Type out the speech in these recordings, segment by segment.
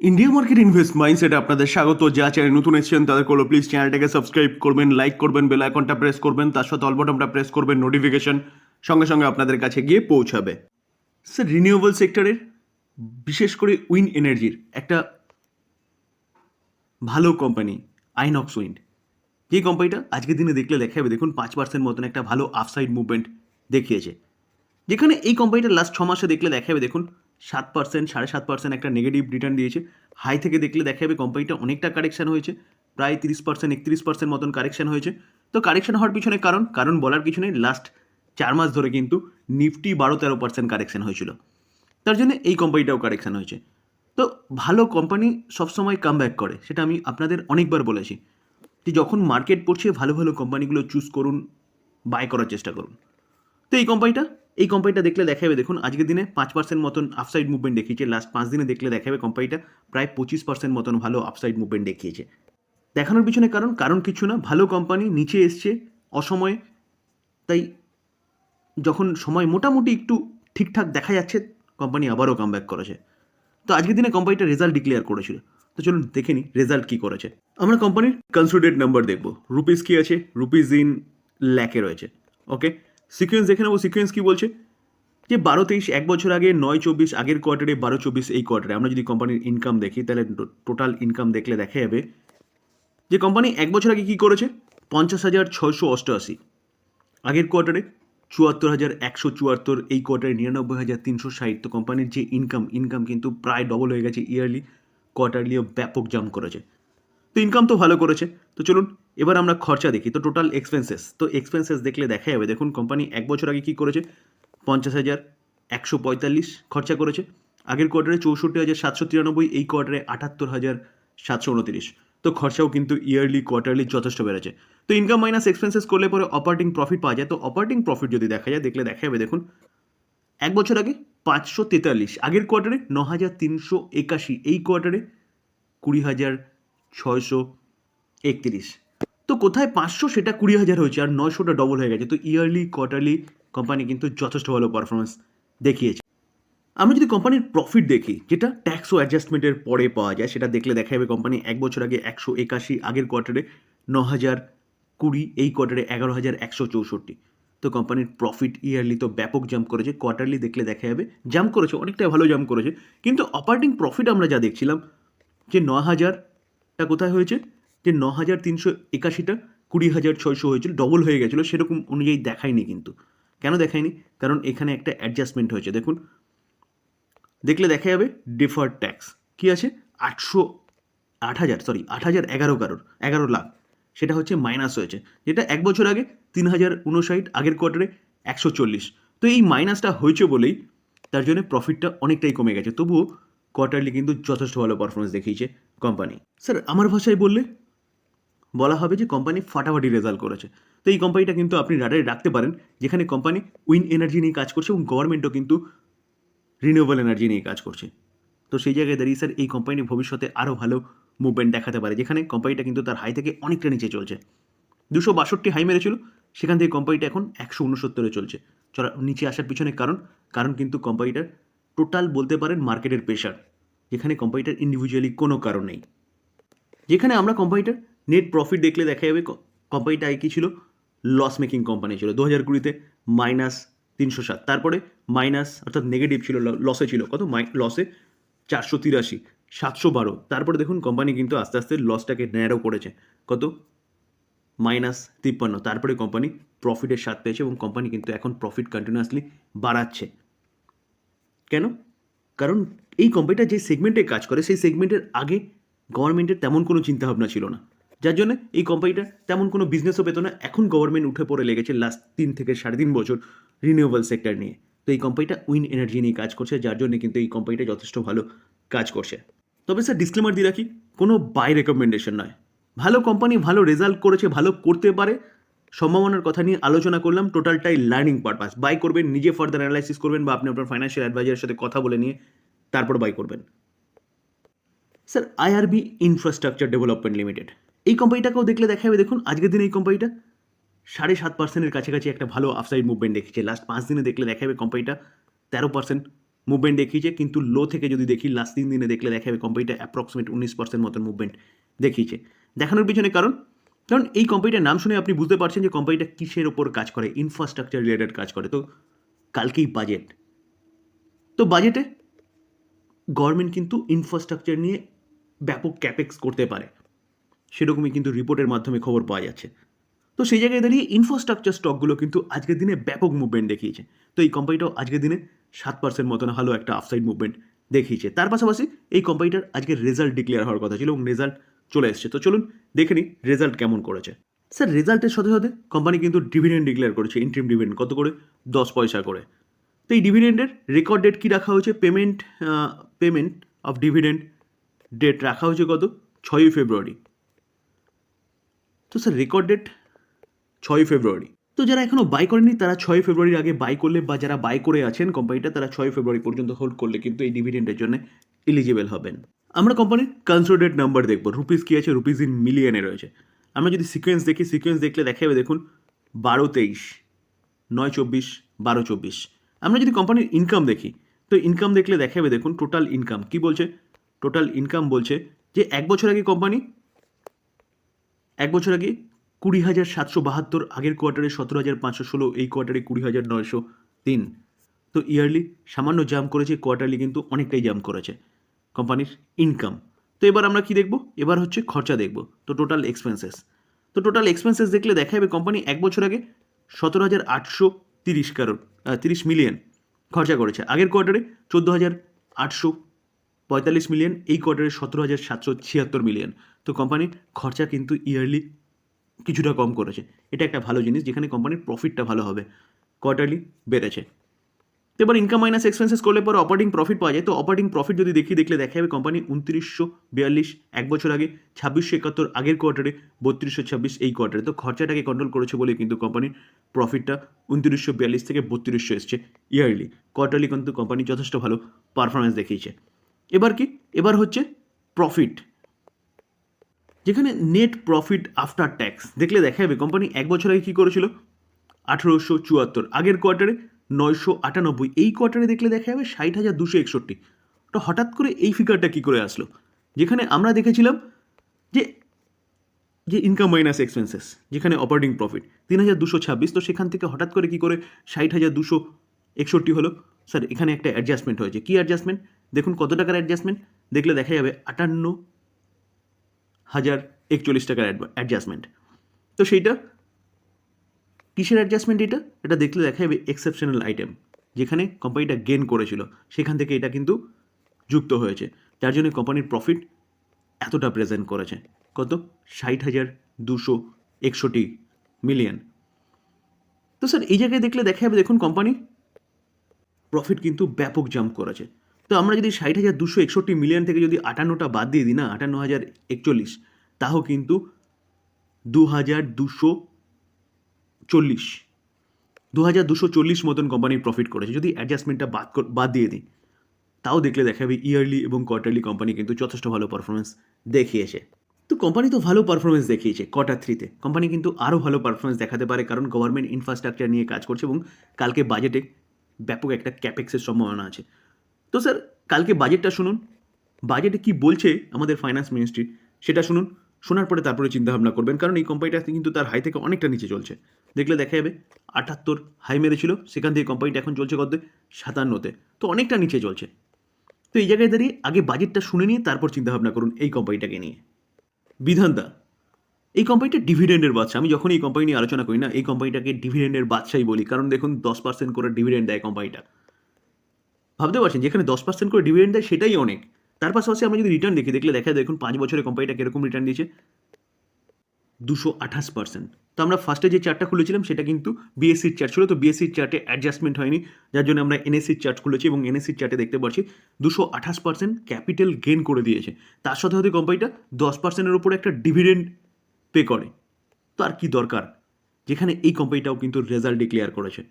India market invest মাইন্ডসেটে আপনাদের স্বাগত। যা চ্যানেল নতুন এসেছেন তাদের করলো প্লিজ চ্যানেলটাকে সাবস্ক্রাইব করবেন, লাইক করবেন, বেল আইকনটা প্রেস করবেন, তার সাথে অল বাটনটা প্রেস করবেন, নোটিফিকেশন সঙ্গে সঙ্গে আপনাদের কাছে গিয়ে পৌঁছাবে। স্যার, রিনিউয়েবল সেক্টরের বিশেষ করে উইন্ড এনার্জির একটা ভালো কোম্পানি আইনক্স উইন্ড, যে কোম্পানিটা আজকের দিনে দেখলে দেখা যাবে দেখুন 5% মতন একটা ভালো আপসাইড মুভমেন্ট দেখিয়েছে। যেখানে এই কোম্পানিটা লাস্ট 6 মাসে দেখলে দেখা যাবে দেখুন 7%, 7.5% একটা নেগেটিভ রিটার্ন দিয়েছে। হাই থেকে দেখলে দেখা যাবে কোম্পানিটা অনেকটা কারেকশন হয়েছে, প্রায় 30%, 31% মতন কারেকশন হয়েছে। তো কারেকশন হওয়ার পিছনে কারণ বলার কিছু নেই, লাস্ট 4 মাস ধরে কিন্তু নিফটি 12-13% কারেকশন হয়েছিল, তার জন্য এই কোম্পানিটাও কারেকশন হয়েছে। তো ভালো কোম্পানি সবসময় কাম ব্যাক করে, সেটা আমি আপনাদের অনেকবার বলেছি যে যখন মার্কেট পড়ছে ভালো ভালো কোম্পানিগুলো চুজ করুন, বাই করার চেষ্টা করুন। তো এই কোম্পানিটা দেখলে দেখা যাবে দেখুন আজকের দিনে 5% মতন আপসাইড মুভমেন্ট দেখিয়েছে। লাস্ট 5 দিনে দেখলে দেখা যাবে কোম্পানিটা প্রায় 25% মতন ভালো আপসাইড মুভমেন্ট দেখিয়েছে। দেখানোর পিছনে কারণ কিছু না, ভালো কোম্পানি নিচে এসছে অসময়ে, তাই যখন সময় মোটামুটি একটু ঠিকঠাক দেখা যাচ্ছে কোম্পানি আবারও কামব্যাক করেছে। তো আজকের দিনে কোম্পানিটা রেজাল্ট ডিক্লেয়ার করেছিল, তো চলুন দেখে নিই রেজাল্ট কী করেছে। আমরা কোম্পানির কনসোলিডেটেড নাম্বার দেখব। রুপিস কী আছে, রুপিস ইন ল্যাকে রয়েছে। ওকে, সিকোয়েন্স দেখে নেবো। সিকোয়েন্স কী বলছে যে 12-23 এক বছর আগে, 9-24 আগের কোয়ার্টারে, 12-24 এই কোয়ার্টারে। আমরা যদি কোম্পানির ইনকাম দেখি তাহলে টোটাল ইনকাম দেখলে দেখা যাবে যে কোম্পানি এক বছর আগে কী করেছে, 50,688 আগের কোয়ার্টারে, 74,174 এই কোয়ার্টারে, 99,360। তো কোম্পানির যে ইনকাম কিন্তু প্রায় ডবল হয়ে গেছে ইয়ারলি, কোয়ার্টারলিও ব্যাপক জাম্প করেছে। তো ইনকাম তো ভালো করেছে। তো চলুন এবার আমরা খরচা দেখি। তো টোটাল এক্সপেন্সেস দেখলে দেখা যাবে দেখুন কোম্পানি এক বছর আগে কী করেছে, 50,145 খরচা করেছে। আগের কোয়ার্টারে 64,793, এই কোয়ার্টারে 78,729। তো খরচাও কিন্তু ইয়ারলি কোয়ার্টারলি যথেষ্ট বেড়েছে। তো ইনকাম মাইনাস এক্সপেন্সেস করলে পরে অপারেটিং প্রফিট পাওয়া যায়। তো অপারেটিং প্রফিট যদি দেখা যায় দেখলে দেখা যাবে দেখুন এক বছর আগে 543, আগের কোয়ার্টারে 9,381, এই কোয়ার্টারে 20,631। তো কোথায় 500 সেটা 20,000 হয়েছে, আর 900টা ডবল হয়ে গেছে। তো ইয়ারলি কোয়ার্টারলি কোম্পানি কিন্তু যথেষ্ট ভালো পারফরমেন্স দেখিয়েছে। আমরা যদি কোম্পানির প্রফিট দেখি, যেটা ট্যাক্স ও অ্যাডজাস্টমেন্টের পরে পাওয়া যায়, সেটা দেখলে দেখা যাবে কোম্পানি এক বছর আগে 181, আগের কোয়ার্টারে 9,020, এই কোয়ার্টারে 11,164। তো কোম্পানির প্রফিট ইয়ারলি তো ব্যাপক জাম্প করেছে, কোয়ার্টারলি দেখলে দেখা যাবে জাম্প করেছে, অনেকটাই ভালো জাম্প করেছে। কিন্তু অপারেটিং প্রফিট আমরা যা দেখছিলাম যে 9,000টা কোথায় হয়েছে, যে 9,381টা 20,600 হয়েছিল, ডবল হয়ে গেছিলো, সেরকম অনুযায়ী দেখায়নি। কিন্তু কেন দেখায়নি, কারণ এখানে একটা অ্যাডজাস্টমেন্ট হয়েছে। দেখুন দেখলে দেখা যাবে ডিফার্ড ট্যাক্স কী আছে, 8,11 লাখ, সেটা হচ্ছে মাইনাস হয়েছে, যেটা এক বছর আগে 3,059, আগের কোয়ার্টারে 140। তো এই মাইনাসটা হয়েছে বলেই তার জন্য প্রফিটটা অনেকটাই কমে গেছে। তবুও কোয়ার্টারলি কিন্তু যথেষ্ট ভালো পারফরমেন্স দেখিয়েছে কোম্পানি। স্যার, আমার ভাষায় বলা হবে যে কোম্পানি ফাটাফাটি রেজাল্ট করেছে। তো এই কোম্পানিটা কিন্তু আপনি রাডারে রাখতে পারেন, যেখানে কোম্পানি উইন্ড এনার্জি নিয়ে কাজ করছে এবং গভর্নমেন্টও কিন্তু রিনিউয়েবল এনার্জি নিয়ে কাজ করছে। তো সেই জায়গায় দাঁড়িয়ে স্যার এই কোম্পানি ভবিষ্যতে আরও ভালো মুভমেন্ট দেখাতে পারে, যেখানে কোম্পানিটা কিন্তু তার হাই থেকে অনেকটা নিচে চলছে। 262 হাই মেরেছিল, সেখান থেকে কোম্পানিটা এখন 169 চলছে। নিচে আসার পিছনে কারণ কিন্তু কোম্পানিটার টোটাল বলতে পারেন মার্কেটের প্রেশার, যেখানে কোম্পানিটার ইন্ডিভিজুয়ালি কোনো কারণ নেই। যেখানে আমরা কোম্পানিটার নেট প্রফিট দেখলে দেখা যাবে কোম্পানিটা আগে কী ছিল, লস মেকিং কোম্পানি ছিল 2020-তে -307, তারপরে মাইনাস অর্থাৎ নেগেটিভ ছিল, লসে ছিল, কত লসে 483, 712। তারপরে দেখুন কোম্পানি কিন্তু আস্তে আস্তে লসটাকে ন্যারো করেছে, কত -53। তারপরে কোম্পানি প্রফিটের স্বাদ পেয়েছে এবং কোম্পানি কিন্তু এখন প্রফিট কন্টিনিউয়াসলি বাড়াচ্ছে। কেন, কারণ এই কোম্পানিটা যে সেগমেন্টে কাজ করে সেই সেগমেন্টের আগে গভর্নমেন্টের তেমন কোনো চিন্তাভাবনা ছিল না, যার জন্য এই কোম্পানিটা তেমন কোনো বিজনেসও পেত না। এখন গভর্নমেন্ট উঠে পড়ে লেগেছে লাস্ট 3 থেকে 3.5 বছর রিনিউয়েবল সেক্টর নিয়ে। তো এই কোম্পানিটা উইন্ড এনার্জি নিয়ে কাজ করছে, যার জন্য কিন্তু এই কোম্পানিটা যথেষ্ট ভালো কাজ করছে। তবে স্যার ডিসক্লেমার দিয়ে রাখি, কোনো বাই রেকমেন্ডেশন নয়। ভালো কোম্পানি ভালো রেজাল্ট করেছে, ভালো করতে পারে, সম্ভাবনার কথা নিয়ে আলোচনা করলাম, টোটালটাই লার্নিং পারপাস। বাই করবেন, নিজে ফার্দার অ্যানালাইসিস করবেন, বা আপনি আপনার ফাইন্যান্সিয়াল অ্যাডভাইজারের সাথে কথা বলে নিয়ে তারপর বাই করবেন। Sir, IRB infrastructure development limited, এই কোম্পানিটাকেও দেখলে দেখা যাবে দেখুন আজকের দিনে এই কোম্পানিটা 7.5%-এর কাছাকাছি একটা ভালো আপসাইড মুভমেন্ট দেখেছে। লাস্ট 5 দিনে দেখলে দেখা যাবে কোম্পানিটা 13% মুভমেন্ট দেখিয়েছে, কিন্তু লো থেকে যদি দেখি লাস্ট 3 দিনে দেখলে দেখা যাবে কোম্পানিটা অ্যাপ্রক্সিমেট 19% মতন মুভমেন্ট দেখিয়েছে। দেখানোর পিছনে কারণ এই কোম্পানিটার নাম শুনে আপনি বুঝতে পারছেন যে কোম্পানিটা কিসের ওপর কাজ করে, ইনফ্রাস্ট্রাকচার রিলেটেড কাজ করে। তো কালকেই বাজেট, তো বাজেটে গভর্নমেন্ট কিন্তু ইনফ্রাস্ট্রাকচার নিয়ে ব্যাপক ক্যাপেক্স করতে পারে, সেরকমই কিন্তু রিপোর্টের মাধ্যমে খবর পাওয়া যাচ্ছে। তো সেই জায়গায় দাঁড়িয়ে ইনফ্রাস্ট্রাকচার স্টকগুলো কিন্তু আজকের দিনে ব্যাপক মুভমেন্ট দেখিয়েছে। তো এই কোম্পানিটাও আজকের দিনে 7% মতন ভালো একটা আফসাইড মুভমেন্ট দেখিয়েছে। তার পাশাপাশি এই কোম্পানিটার আজকে রেজাল্ট ডিক্লেয়ার হওয়ার কথা ছিল এবং রেজাল্ট চলে এসেছে। তো চলুন দেখে নিই রেজাল্ট কেমন করেছে। স্যার, রেজাল্টের সাথে সাথে কোম্পানি কিন্তু ডিভিডেন্ড ডিক্লেয়ার করেছে, ইন্ট্রিম ডিভিডেন্ড কত করে, 10 পয়সা করে। তো এই ডিভিডেন্ডের রেকর্ড ডেট কী রাখা হয়েছে, পেমেন্ট অফ ডিভিডেন্ড ডেট রাখা হয়েছে কত, 6ই ফেব্রুয়ারি। তো স্যার রেকর্ড ডেট 6ই ফেব্রুয়ারি। তো যারা এখনও বাই করেনি তারা 6ই ফেব্রুয়ারির আগে বাই করলে, বা যারা বাই করে আছেন কোম্পানিটা তারা 6ই ফেব্রুয়ারি পর্যন্ত হোল্ড করলে কিন্তু এই ডিভিডেন্ডের জন্য এলিজিবল হবেন। আমরা কোম্পানির কনসোলিডেটেড নাম্বার দেখব, রুপিস কী আছে, রুপিস ইন মিলিয়নে রয়েছে। আমরা যদি সিকোয়েন্স দেখি, সিকোয়েন্স দেখলে দেখা যাবে দেখুন 12-23, 9-24, 12-24। আমরা যদি কোম্পানির ইনকাম দেখি, তো ইনকাম দেখলে দেখা যাবে দেখুন টোটাল ইনকাম কী বলছে, টোটাল ইনকাম বলছে যে এক বছর আগে 20,772, আগের কোয়ার্টারে 17,516, এই কোয়ার্টারে 20,903। তো ইয়ারলি সামান্য জাম্প করেছে, কোয়ার্টারলি কিন্তু অনেকটাই জাম্প করেছে কোম্পানির ইনকাম। তো এবার আমরা কি দেখব, এবার হচ্ছে খরচা দেখব। তো টোটাল এক্সপেন্সেস দেখলে দেখা যাবে কোম্পানি এক বছর আগে 17,830 মিলিয়ন খরচা করেছে, আগের কোয়ার্টারে 14,845 মিলিয়ন, এই কোয়ার্টারে 17,776 মিলিয়ন। তো কোম্পানির খরচা কিন্তু ইয়ারলি কিছুটা কম করেছে, এটা একটা ভালো জিনিস, যেখানে কোম্পানির প্রফিটটা ভালো হবে, কোয়ার্টারলি বেড়েছে। তো এবার ইনকাম মাইনাস এক্সপেন্সেস করলে পরে অপারেটিং প্রফিট পাওয়া যায়। তো অপারেটিং প্রফিট যদি দেখলে দেখা যাবে কোম্পানি 2942 এক বছর আগে, 2671 আগের কোয়ার্টারে, 3226 এই কোয়ার্টারে। তো খরচাটাকে কন্ট্রোল করেছে বলে কিন্তু কোম্পানির প্রফিটটা 2942 থেকে 3200 এসছে ইয়ারলি। কোয়ার্টারলি কিন্তু কোম্পানি যথেষ্ট ভালো পারফরমেন্স দেখিয়েছে। এবার হচ্ছে প্রফিট, যেখানে নেট প্রফিট আফটার ট্যাক্স দেখলে দেখা যাবে কোম্পানি এক বছর আগে কী করেছিল, 1874, আগের কোয়ার্টারে 998, এই কোয়ার্টারে দেখলে দেখা যাবে 60,261। তো হঠাৎ করে এই ফিগারটা কী করে আসলো, যেখানে আমরা দেখেছিলাম যে ইনকাম মাইনাস এক্সপেন্সেস, যেখানে অপারেটিং প্রফিট 3,226, তো সেখান থেকে হঠাৎ করে কী করে 60,261 হলো। স্যার এখানে একটা অ্যাডজাস্টমেন্ট হয়েছে, কী অ্যাডজাস্টমেন্ট দেখুন, কত টাকার অ্যাডজাস্টমেন্ট দেখলে দেখা যাবে 58,041 টাকার অ্যাডজাস্টমেন্ট। তো সেইটা কিসের অ্যাডজাস্টমেন্ট, এটা দেখলে দেখা যাবে এক্সেপশনাল আইটেম, যেখানে কোম্পানিটা গেন করেছিল সেখান থেকে এটা কিন্তু যুক্ত হয়েছে, যার জন্য কোম্পানির প্রফিট এতটা প্রেজেন্ট করেছে, কত 60,261 মিলিয়ন। তো স্যার এই জায়গায় দেখলে দেখা যাবে দেখুন কোম্পানি প্রফিট কিন্তু ব্যাপক জাম্প করেছে। তো আমরা যদি 60,261 মিলিয়ন থেকে যদি 58টা বাদ দিয়ে দিই না, 58,041, তাও কিন্তু 2,240 মতন কোম্পানি প্রফিট করেছে। যদি অ্যাডজাস্টমেন্টটা বাদ দিয়ে দিই, তাও দেখলে দেখা যাবে ইয়ারলি এবং কোয়ার্টারলি কোম্পানি কিন্তু যথেষ্ট ভালো পারফরমেন্স দেখিয়েছে। তো কোম্পানি তো ভালো পারফরমেন্স দেখিয়েছে Q3-তে, কোম্পানি কিন্তু আরও ভালো পারফরমেন্স দেখাতে পারে, কারণ গভর্নমেন্ট ইনফ্রাস্ট্রাকচার নিয়ে কাজ করছে এবং কালকে বাজেটে ব্যাপক একটা ক্যাপেক্সের সম্ভাবনা আছে। তো স্যার কালকে বাজেটটা শুনুন, বাজেটে কি বলছে আমাদের ফাইন্যান্স মিনিস্ট্রি সেটা শুনুন, শোনার পরে তারপরে চিন্তাভাবনা করবেন, কারণ এই কোম্পানিটা কিন্তু তার হাই থেকে অনেকটা নিচে চলছে। দেখলে দেখা যাবে 78 হাই মেরেছিল, সেখান থেকে কোম্পানিটা এখন চলছে কত, 57-তে, তো অনেকটা নিচে চলছে। তো এই জায়গায় দাঁড়িয়ে আগে বাজেটটা শুনে নিয়ে তারপর চিন্তাভাবনা করুন এই কোম্পানিটাকে নিয়ে। বিধানদা, এই কোম্পানিটা ডিভিডেন্ডের বাদশা। আমি যখন এই কোম্পানি নিয়ে আলোচনা করি না, এই কোম্পানিটাকে ডিভিডেন্ডের বাদশাই বলি, কারণ দেখুন 10% করে ডিভিডেন্ড দেয় কোম্পানিটা। ভাবতে পারছেন, যেখানে 10% করে ডিভিডেন্ড দেয় সেটাই অনেক। তার পাশাপাশি আমরা যদি রিটার্ন দেখলে দেখা যায় দেখুন 5 বছরে কোম্পানিটা কীরকম রিটার্ন দিয়েছে, 228%। তো আমরা ফার্স্টে যে চার্টটা খুলেছিলাম সেটা কিন্তু বিএসসির চার্ট ছিল, তো বিএসসির চার্টে অ্যাডজাস্টমেন্ট হয়নি, যার জন্য আমরা এনএসসির চার্ট খুলেছি এবং এনএসসির চার্টে দেখতে পাচ্ছি 228% ক্যাপিটাল গেইন করে দিয়েছে। তার সাথে সাথে কোম্পানিটা 10%-এর উপরে একটা ডিভিডেন্ড পে করে। তো আর কি দরকার, যেখানে এই কোম্পানিটাও কিন্তু রেজাল্ট ডিক্লেয়ার করেছে।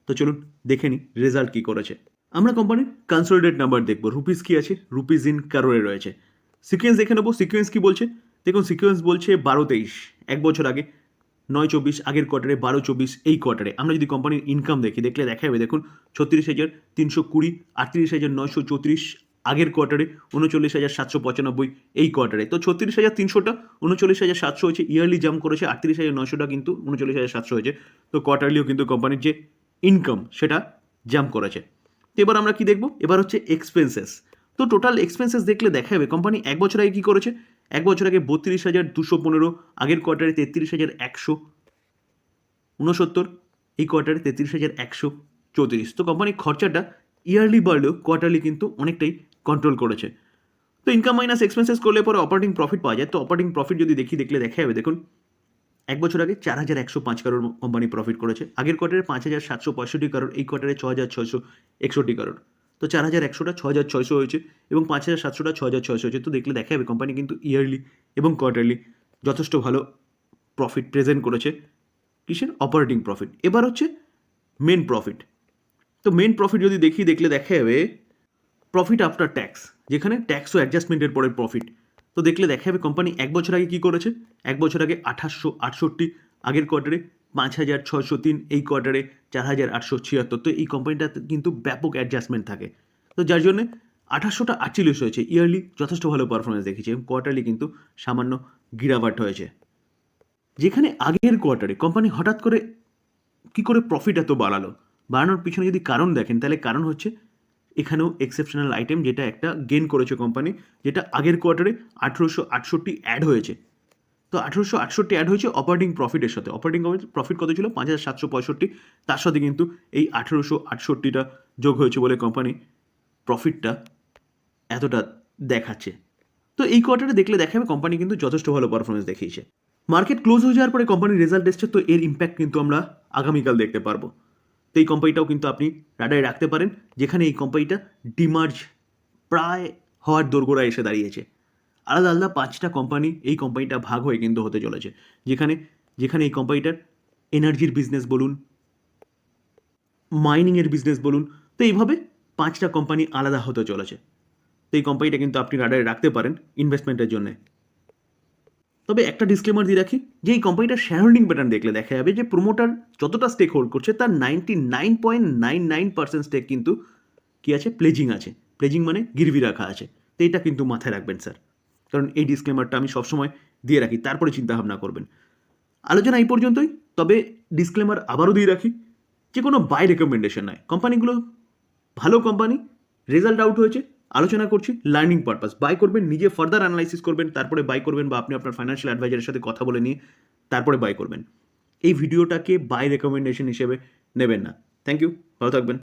তো চলুন দেখে নিই রেজাল্ট কী করেছে। আমরা কোম্পানির কনসোলিডেটেড নাম্বার দেখব, রুপিস কী আছে, রুপিস ইন কারোরে রয়েছে। সিকোয়েন্স দেখে নেবো, সিকোয়েন্স কী বলছে দেখুন, সিকোয়েন্স বলছে 12-23 এক বছর আগে, 9-24 আগের কোয়ার্টারে, 12-24 এই কোয়ার্টারে। আমরা যদি কোম্পানির ইনকাম দেখি, দেখলে দেখা যাবে দেখুন 36,320, 38,934 আগের কোয়ার্টারে, 39,795 এই কোয়ার্টারে। তো 36,300টা 39,700 হয়েছে, ইয়ারলি জাম্প করেছে। 38,900টা কিন্তু 39,700 হয়েছে। তো কোয়ার্টারলিও কিন্তু কোম্পানির যে ইনকাম সেটা জাম্প করেছে। তো এবার আমরা কি দেখব? এবার হচ্ছে এক্সপেন্সেস। তো টোটাল এক্সপেন্সেস দেখলে দেখা যাবে কোম্পানি এক বছর আগে কী করেছে। এক বছর আগে 32,215, আগের কোয়ার্টারে 33,169, এই কোয়ার্টারে 33,134। তো কোম্পানির খরচাটা ইয়ারলি বাড়লেও কোয়ার্টারলি কিন্তু অনেকটাই কন্ট্রোল করেছে। তো ইনকাম মাইনাস এক্সপেন্সেস করলে পরে অপারেটিং প্রফিট পাওয়া যায়। তো অপারেটিং প্রফিট যদি দেখলে দেখা যাবে দেখুন এক বছর আগে 4,105 কারোর কোম্পানি প্রফিট করেছে, আগের কোয়ার্টারে 5,765 কারোর, এই কোয়ার্টারে 6,661 কারোর। তো 4,100টা 6,600 হয়েছে এবং 5,700টা 6,600 হয়েছে। তো দেখলে দেখা যাবে কোম্পানি কিন্তু ইয়ারলি এবং কোয়ার্টারলি যথেষ্ট ভালো প্রফিট প্রেজেন্ট করেছে। কিসের? Operating profit. এবার হচ্ছে মেন প্রফিট। তো মেন প্রফিট যদি দেখলে দেখা যাবে প্রফিট আফটার ট্যাক্স, যেখানে ট্যাক্স ও অ্যাডজাস্টমেন্টের পরে প্রফিট। তো দেখলে দেখা যাবে কোম্পানি এক বছর আগে কী করেছে। এক বছর আগে 2868, আগের কোয়ার্টারে 5,603, এই কোয়ার্টারে 4,876। তো এই কোম্পানিটাতে কিন্তু ব্যাপক অ্যাডজাস্টমেন্ট থাকে। তো যার জন্যে 2800টা 48 হয়েছে, ইয়ারলি যথেষ্ট ভালো পারফরমেন্স দেখিয়েছে এবং কোয়ার্টারলি কিন্তু সামান্য গিরাবাট হয়েছে। যেখানে আগের কোয়ার্টারে কোম্পানি হঠাৎ করে কী করে প্রফিট এত বাড়ানোর পিছনে যদি কারণ দেখেন, তাহলে কারণ হচ্ছে এখানেও এক্সেপশনাল আইটেম, যেটা একটা গেন করেছে কোম্পানি, যেটা আগের কোয়ার্টারে 1,868 অ্যাড হয়েছে। তো 1,868 অ্যাড হয়েছে অপারেটিং প্রফিটের সাথে। অপারেটিং প্রফিট কত ছিল? 5,765। তার সাথে কিন্তু এই 1,868টা যোগ হয়েছে বলে কোম্পানি প্রফিটটা এতটা দেখাচ্ছে। তো এই কোয়ার্টারে দেখলে দেখা যাবে কোম্পানি কিন্তু যথেষ্ট ভালো পারফরমেন্স দেখিয়েছে। মার্কেট ক্লোজ হয়ে যাওয়ার পরে কোম্পানির রেজাল্ট এসছে, তো এর ইম্প্যাক্ট কিন্তু আমরা আগামীকাল দেখতে পারবো। তো এই কোম্পানিটাও কিন্তু আপনি রাডারে রাখতে পারেন, যেখানে এই কোম্পানিটা ডিমার্জ প্রায় হওয়ার দোরগোড়ায় এসে দাঁড়িয়েছে। আলাদা আলাদা 5টা কোম্পানি এই কোম্পানিটা ভাগ হয়ে কিন্তু হতে চলেছে, যেখানে এই কোম্পানিটার এনার্জির বিজনেস বলুন, মাইনিংয়ের বিজনেস বলুন, তো এইভাবে 5টা কোম্পানি আলাদা হতে চলেছে। তো এই কোম্পানিটা কিন্তু আপনি রাডারে রাখতে পারেন ইনভেস্টমেন্টের জন্য। তবে একটা ডিসক্লেমার দিয়ে রাখি, যে এই কোম্পানিটার শেয়ার হোল্ডিং প্যাটার্ন দেখলে দেখা যাবে যে প্রোমোটার যতটা স্টেক হোল্ড করছে তার 99.99% স্টেক কিন্তু কী আছে? প্লেজিং আছে। প্লেজিং মানে গিরভি রাখা আছে। তো এটা কিন্তু মাথায় রাখবেন স্যার, কারণ এই ডিসক্লেমারটা আমি সবসময় দিয়ে রাখি, তারপরে চিন্তাভাবনা করবেন। আলোচনা এই পর্যন্তই। তবে ডিসক্লেমার আবারও দিয়ে রাখি, যে কোনো বাই রেকমেন্ডেশন নয়। কোম্পানিগুলো ভালো কোম্পানি, রেজাল্ট আউট হয়েছে, আলোচনা করছি লার্নিং পারপাস। বাই করবেন, নিজে ফার্দার অ্যানালাইসিস করবেন, তারপরে বাই করবেন, বা আপনি আপনার ফাইন্যান্সিয়াল অ্যাডভাইজারের সাথে কথা বলে নিয়ে তারপরে বাই করবেন। এই ভিডিওটাকে বাই রেকমেন্ডেশন হিসেবে নেবেন না। থ্যাংক ইউ, ভালো থাকবেন।